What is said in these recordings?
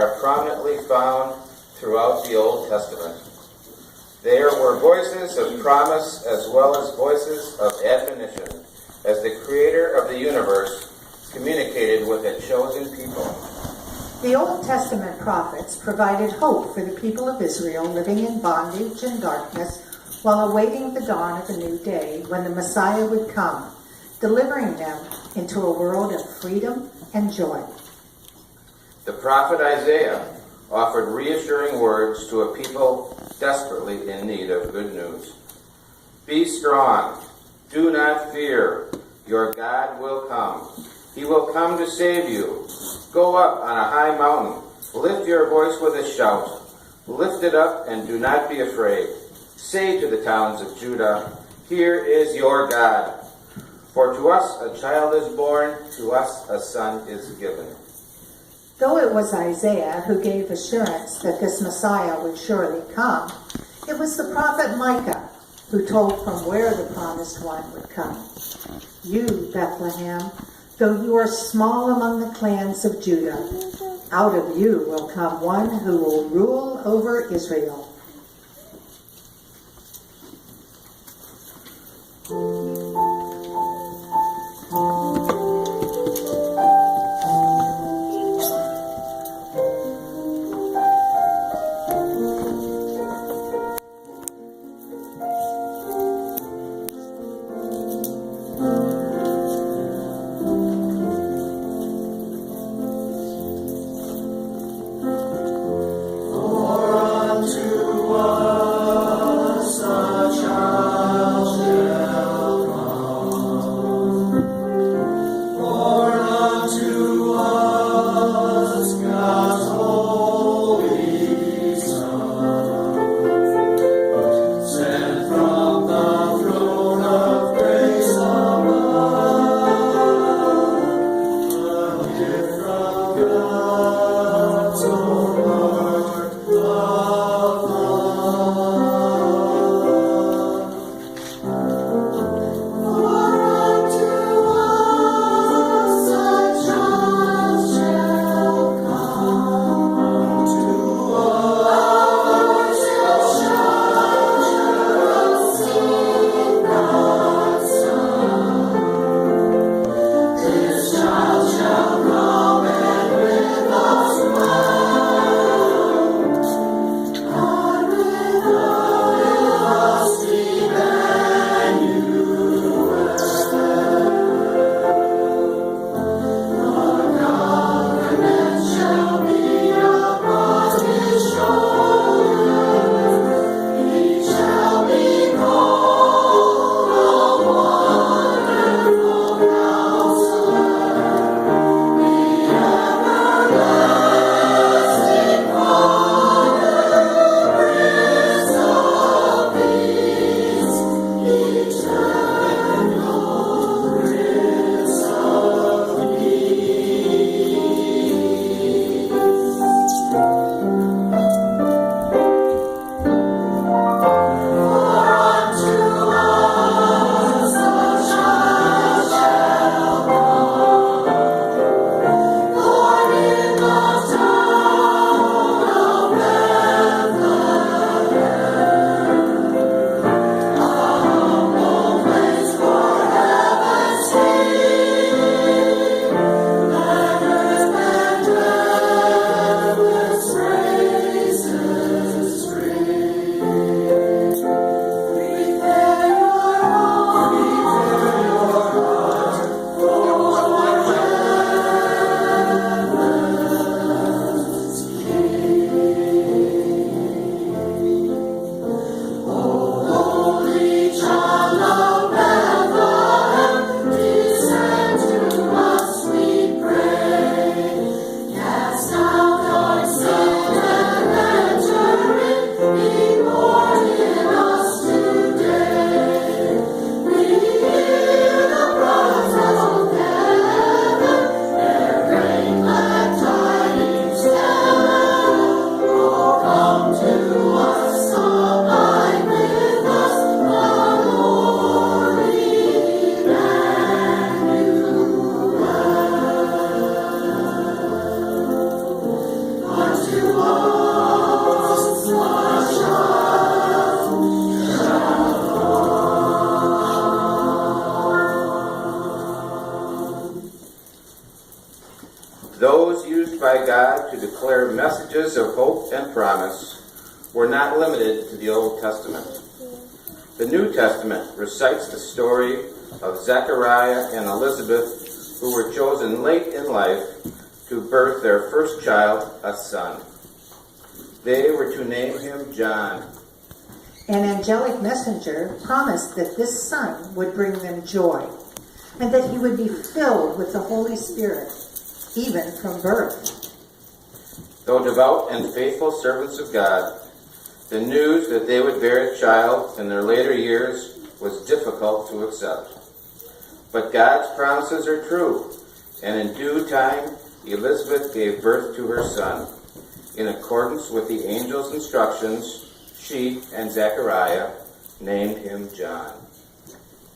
are prominently found throughout the Old Testament. There were voices of promise as well as voices of admonition, as the Creator of the universe communicated with a chosen people. The Old Testament prophets provided hope for the people of Israel living in bondage and darkness while awaiting the dawn of a new day when the Messiah would come, delivering them into a world of freedom and joy. The prophet Isaiah offered reassuring words to a people desperately in need of good news. Be strong, do not fear, your God will come. He will come to save you. Go up on a high mountain, lift your voice with a shout. Lift it up and do not be afraid. Say to the towns of Judah, here is your God. For to us a child is born, to us a son is given. Though it was Isaiah who gave assurance that this Messiah would surely come, it was the prophet Micah who told from where the promised one would come. You, Bethlehem, though you are small among the clans of Judah, out of you will come one who will rule over Israel. To used by God to declare messages of hope and promise were not limited to the Old Testament. The New Testament recites the story of Zechariah and Elizabeth, who were chosen late in life to birth their first child, a son. They were to name him John. An angelic messenger promised that this son would bring them joy, and that he would be filled with the Holy Spirit, even from birth. Though devout and faithful servants of God, the news that they would bear a child in their later years was difficult to accept. But God's promises are true, and in due time, Elizabeth gave birth to her son. In accordance with the angel's instructions, she and Zechariah named him John.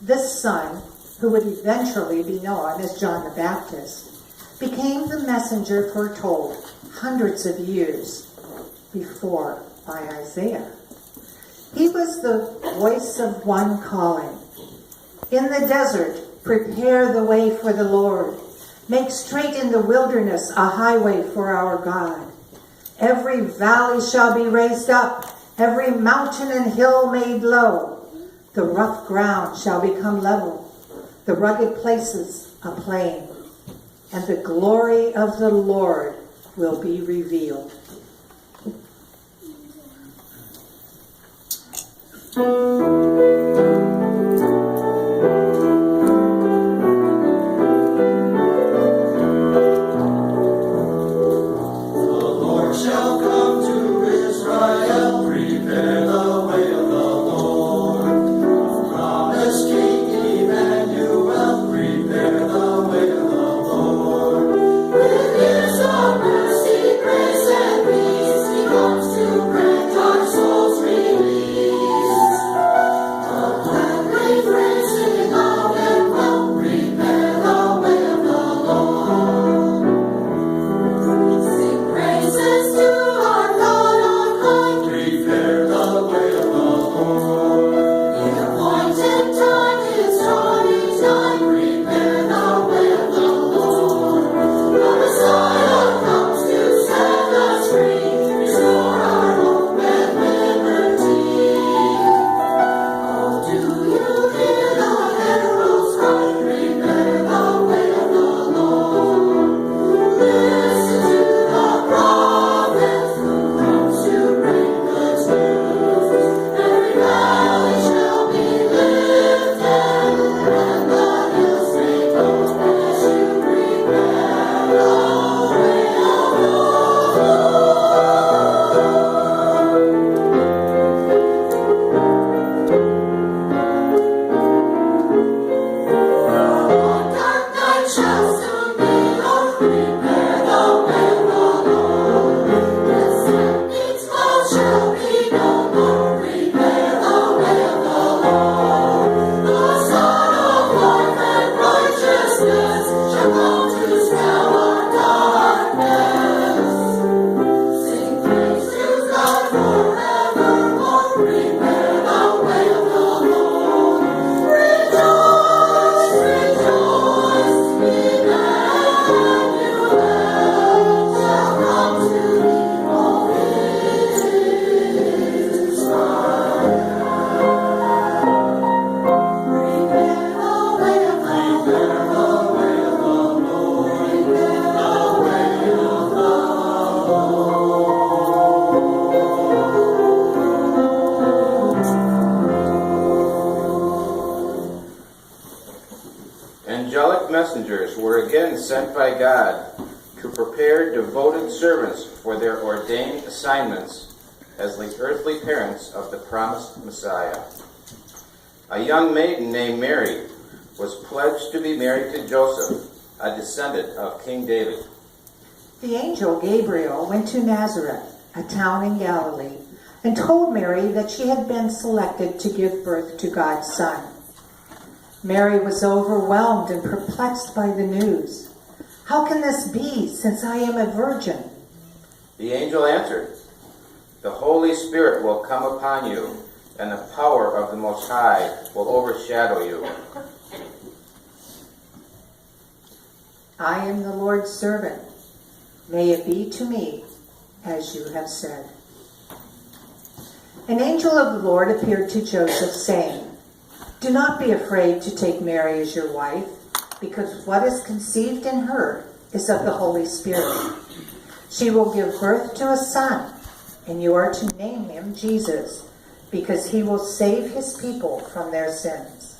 This son, who would eventually be known as John the Baptist, became the messenger foretold hundreds of years before by Isaiah. He was the voice of one calling, "In the desert, prepare the way for the Lord. Make straight in the wilderness a highway for our God. Every valley shall be raised up, every mountain and hill made low. The rough ground shall become level, the rugged places a plain, and the glory of the Lord will be revealed." Angelic messengers were again sent by God to prepare devoted servants for their ordained assignments as the earthly parents of the promised Messiah. A young maiden named Mary was pledged to be married to Joseph, a descendant of King David. The angel Gabriel went to Nazareth, a town in Galilee, and told Mary that she had been selected to give birth to God's Son. Mary was overwhelmed and perplexed by the news. "How can this be, since I am a virgin?" The angel answered, "The Holy Spirit will come upon you, and the power of the Most High will overshadow you. "I am the Lord's servant. May it be to me as you have said." An angel of the Lord appeared to Joseph, saying, "Do not be afraid to take Mary as your wife, because what is conceived in her is of the Holy Spirit. She will give birth to a son, and you are to name him Jesus, because he will save his people from their sins."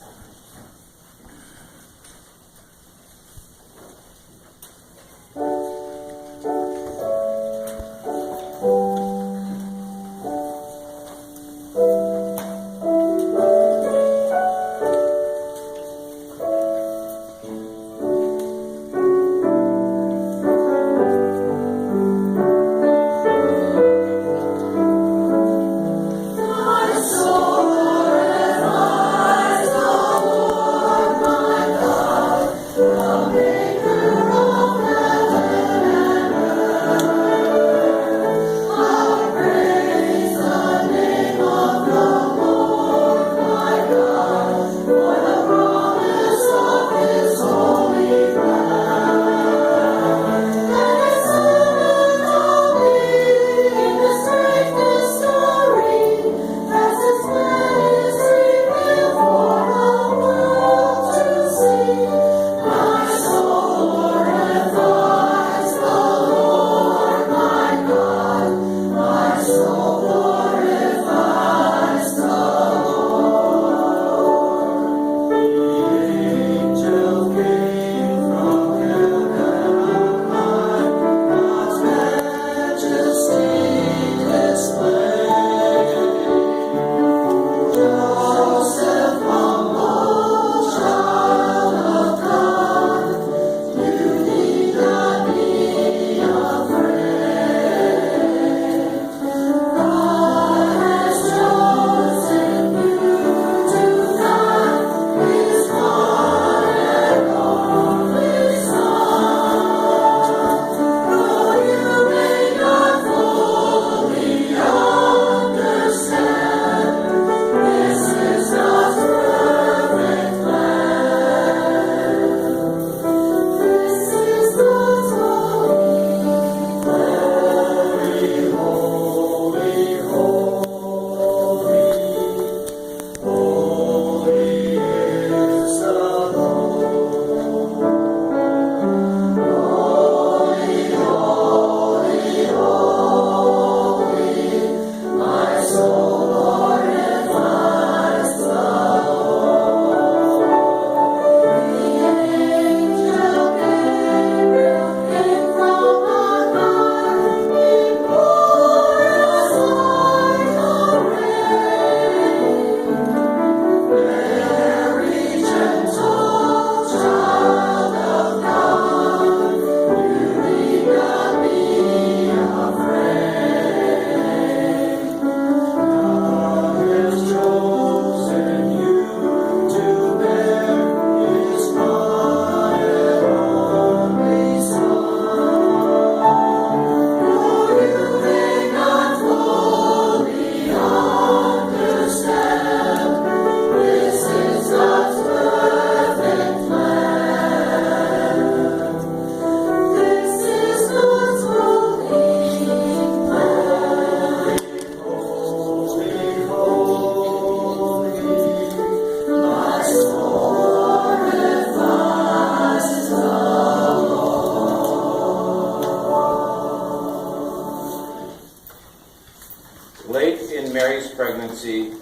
Late in Mary's pregnancy,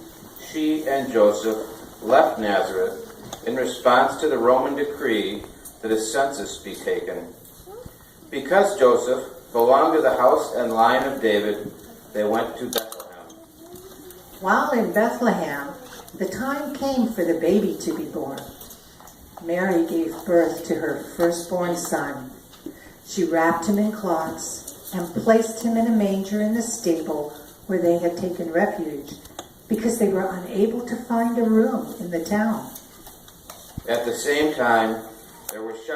she and Joseph left Nazareth in response to the Roman decree that a census be taken. Because Joseph belonged to the house and line of David, they went to Bethlehem. While in Bethlehem, the time came for the baby to be born. Mary gave birth to her firstborn son. She wrapped him in cloths and placed him in a manger in the stable where they had taken refuge, because they were unable to find a room in the town. At the same time, there were shepherds